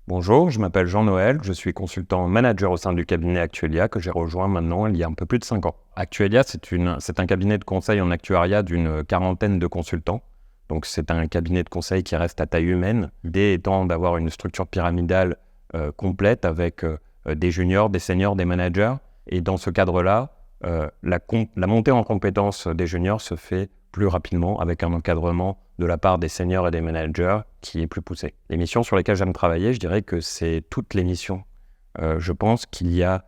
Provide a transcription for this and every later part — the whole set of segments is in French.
Bonjour, je m'appelle Jean-Noël, je suis consultant manager au sein du cabinet Actuelia que j'ai rejoint maintenant il y a un peu plus de 5 ans. Actuelia, c'est un cabinet de conseil en actuariat d'une quarantaine de consultants. Donc c'est un cabinet de conseil qui reste à taille humaine, l'idée étant d'avoir une structure pyramidale complète avec des juniors, des seniors, des managers. Et dans ce cadre-là, la montée en compétences des juniors se fait plus rapidement avec un encadrement de la part des seniors et des managers qui est plus poussé. Les missions sur lesquelles j'aime travailler, je dirais que c'est toutes les missions. Je pense qu'il y a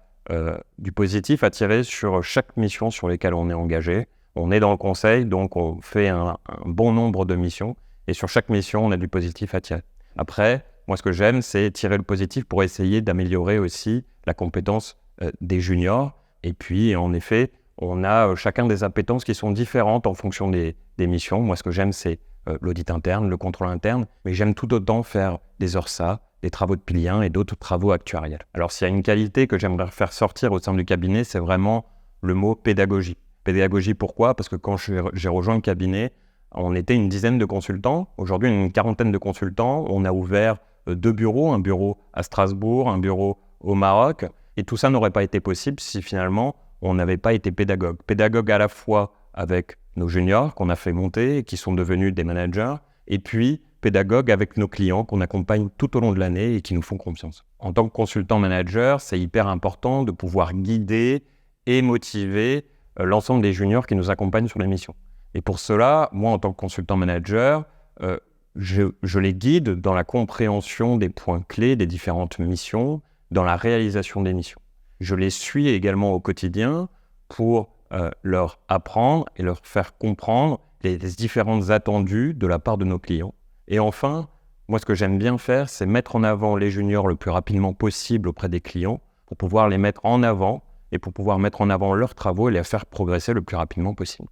du positif à tirer sur chaque mission sur lesquelles on est engagé. On est dans le conseil, donc on fait un bon nombre de missions et sur chaque mission, on a du positif à tirer. Après, moi ce que j'aime, c'est tirer le positif pour essayer d'améliorer aussi la compétence des juniors. Et puis, en effet, on a chacun des appétences qui sont différentes en fonction des missions. Moi, ce que j'aime, c'est l'audit interne, le contrôle interne, mais j'aime tout autant faire des ORSA, des travaux de piliers et d'autres travaux actuariels. Alors, s'il y a une qualité que j'aimerais faire sortir au sein du cabinet, c'est vraiment le mot pédagogie. Pédagogie, pourquoi ? Parce que quand j'ai rejoint le cabinet, on était une dizaine de consultants. Aujourd'hui, une quarantaine de consultants. On a ouvert 2 bureaux, un bureau à Strasbourg, un bureau au Maroc. Et tout ça n'aurait pas été possible si finalement on n'avait pas été pédagogue. Pédagogue à la fois avec nos juniors qu'on a fait monter et qui sont devenus des managers, et puis pédagogue avec nos clients qu'on accompagne tout au long de l'année et qui nous font confiance. En tant que consultant manager, c'est hyper important de pouvoir guider et motiver l'ensemble des juniors qui nous accompagnent sur les missions. Et pour cela, moi en tant que consultant manager, je les guide dans la compréhension des points clés des différentes missions, dans la réalisation des missions. Je les suis également au quotidien pour leur apprendre et leur faire comprendre les différentes attendus de la part de nos clients. Et enfin, moi ce que j'aime bien faire, c'est mettre en avant les juniors le plus rapidement possible auprès des clients pour pouvoir les mettre en avant et pour pouvoir mettre en avant leurs travaux et les faire progresser le plus rapidement possible.